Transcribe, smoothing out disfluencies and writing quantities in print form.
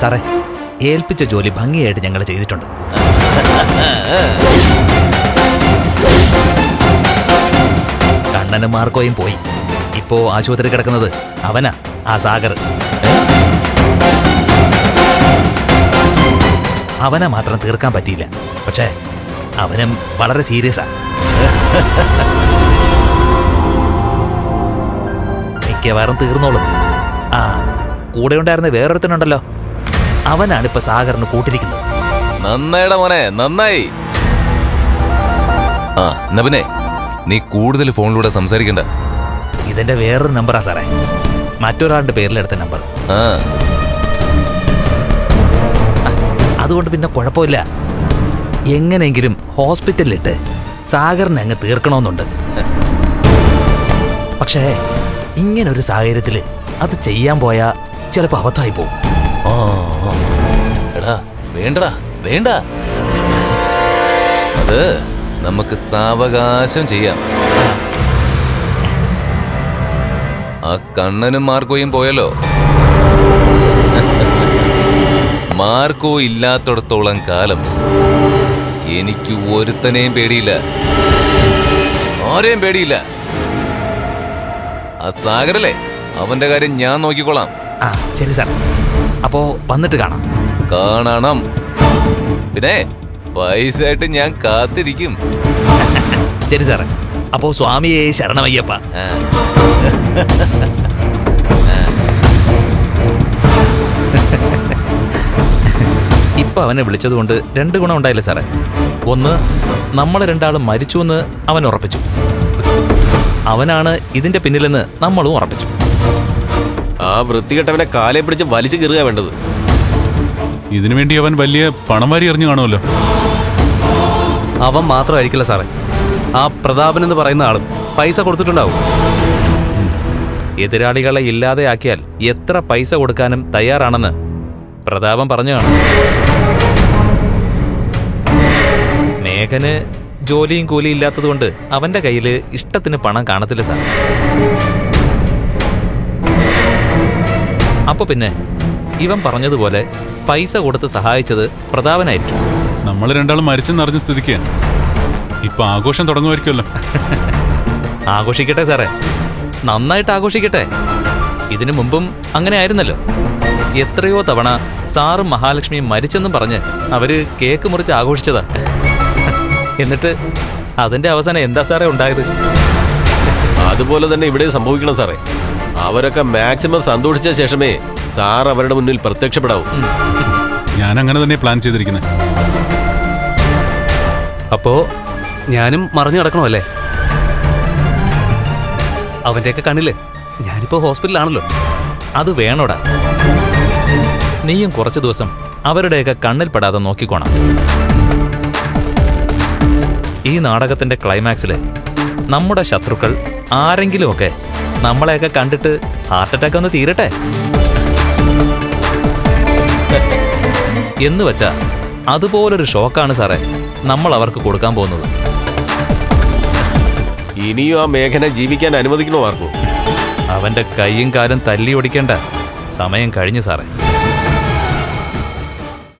സാറേ, ഏൽപ്പിച്ച ജോലി ഭംഗിയായിട്ട് ഞങ്ങൾ ചെയ്തിട്ടുണ്ട്. കണ്ണനും മാർക്കോയും പോയി. ഇപ്പോ ആശുപത്രി കിടക്കുന്നത് അവനാ, ആ സാഗർ. അവനെ മാത്രം തീർക്കാൻ പറ്റിയില്ല. പക്ഷേ അവനും വളരെ സീരിയസാ. മിക്കവാറും തീർന്നോളും. ആ, കൂടെ ഉണ്ടായിരുന്ന വേറൊരുത്തനുണ്ടല്ലോ, അവനാണിപ്പോ സാഗറിന് കൂട്ടിരിക്കുന്നത്. നന്നായിടാ മോനെ, നന്നായി. ആ എന്നാ പിന്നെ നീ കൂടുതൽ ഫോണിലൂടെ സംസാരിക്കണ്ട. ഇതെന്റെ വേറൊരു നമ്പറാ സാറേ, മറ്റൊരാളുടെ പേരിലെടുത്ത നമ്പർ. അതുകൊണ്ട് പിന്നെ കുഴപ്പമില്ല. എങ്ങനെയെങ്കിലും ഹോസ്പിറ്റലിലിട്ട് സാഗറിനെ അങ്ങ് തീർക്കണമെന്നുണ്ട്. പക്ഷേ ഇങ്ങനൊരു സാഹചര്യത്തില് അത് ചെയ്യാൻ പോയാ ചിലപ്പോ അബദ്ധമായി പോവും. എടാ വേണ്ടടാ, വേണ്ട. അത് നമുക്ക് സാവകാശം ചെയ്യാം. ആ കണ്ണനും മാർക്കോയും പോയല്ലോ. മാർക്കോ ഇല്ലാത്തിടത്തോളം കാലം എനിക്ക് ഒരുത്തനെയും പേടിയില്ല, ആരെയും പേടിയില്ല. ആ സാഗരല്ലേ, അവന്റെ കാര്യം ഞാൻ നോക്കിക്കോളാം. ആ ശരി സാർ, അപ്പോ വന്നിട്ട് കാണാം. കാണണം. പിന്നെ പൈസ ആയിട്ട് ഞാൻ കാത്തിരിക്കും. ശരി സാറേ, അപ്പോ സ്വാമിയെ ശരണമയ്യപ്പ. ഇപ്പൊ അവനെ വിളിച്ചതുകൊണ്ട് 2 ഗുണം ഉണ്ടായില്ലേ സാറേ. ഒന്ന്, നമ്മൾ രണ്ടാളും മരിച്ചുവെന്ന് അവൻ ഉറപ്പിച്ചു. അവനാണ് ഇതിന്റെ പിന്നിലെന്ന് നമ്മളും ഉറപ്പിച്ചു. ആ വൃത്തികെട്ടവനെ കാലെ പിടിച്ച് വലിച്ചു കീറുക വേണ്ടത്. ഇതിനുവേണ്ടി അവൻ വലിയ പണം വാരി എറിഞ്ഞു കാണുമല്ലോ. അവൻ മാത്രമായിരിക്കില്ല സാറേ, ആ പ്രതാപൻ എന്ന് പറയുന്ന ആളും പൈസ കൊടുത്തിട്ടുണ്ടാവും. എതിരാളികളെ ഇല്ലാതെയാക്കിയാൽ എത്ര പൈസ കൊടുക്കാനും തയ്യാറാണെന്ന് പ്രതാപൻ പറഞ്ഞു കാണും. മേഘന് ജോലിയും കൂലിയും ഇല്ലാത്തതുകൊണ്ട് അവന്റെ കയ്യില് ഇഷ്ടത്തിന് പണം കാണത്തില്ല സാർ. അപ്പൊ പിന്നെ ഇവൻ പറഞ്ഞതുപോലെ പൈസ കൊടുത്ത് സഹായിച്ചത് പ്രതാപനായിരിക്കും. നമ്മൾ രണ്ടാളും മരിച്ചെന്നറിഞ്ഞ സ്ഥിതിക്ക് ഇപ്പൊ ആഘോഷം തുടങ്ങുമായിരിക്കുമല്ലോ. ആഘോഷിക്കട്ടെ സാറേ, നന്നായിട്ട് ആഘോഷിക്കട്ടെ. ഇതിനു മുമ്പും അങ്ങനെ ആയിരുന്നല്ലോ. എത്രയോ തവണ സാറും മഹാലക്ഷ്മിയും മരിച്ചെന്നും പറഞ്ഞ് അവര് കേക്ക് മുറിച്ച് ആഘോഷിച്ചതാ. എന്നിട്ട് അതിന്റെ അവസാനം എന്താ സാറേ ഉണ്ടായത്? അതുപോലെ തന്നെ ഇവിടെ സംഭവിക്കണം സാറേ. അവരൊക്കെ മാക്സിമം സന്തോഷിച്ച ശേഷമേ സാർ അവരുടെ മുന്നിൽ പ്രത്യക്ഷപ്പെടാവൂ. ഞാൻ അങ്ങനെ തന്നെ പ്ലാൻ ചെയ്തിരിക്കുന്നത്. അപ്പോ ഞാനും മറിഞ്ഞു കിടക്കണമല്ലേ? അവന്റെയൊക്കെ കണ്ണില് ഞാനിപ്പോ ഹോസ്പിറ്റലിലാണല്ലോ. അത് വേണോടാ. നീയും കുറച്ചു ദിവസം അവരുടെയൊക്കെ കണ്ണിൽ പെടാതെ നോക്കിക്കോണം. ഈ നാടകത്തിന്റെ ക്ലൈമാക്സില് നമ്മുടെ ശത്രുക്കൾ ആരെങ്കിലുമൊക്കെ നമ്മളെയൊക്കെ കണ്ടിട്ട് ഹാർട്ട് അറ്റാക്ക് ഒന്ന് തീരട്ടെ എന്ന് വെച്ചാ അതുപോലൊരു ഷോക്കാണ് സാറേ നമ്മൾ അവർക്ക് കൊടുക്കാൻ പോകുന്നത്. ഇനിയും ആ മേഘനെ ജീവിക്കാൻ അനുവദിക്കണോ ആർക്കും? അവന്റെ കൈയും കാലും തല്ലി ഒടിക്കേണ്ട സമയം കഴിഞ്ഞു സാറേ.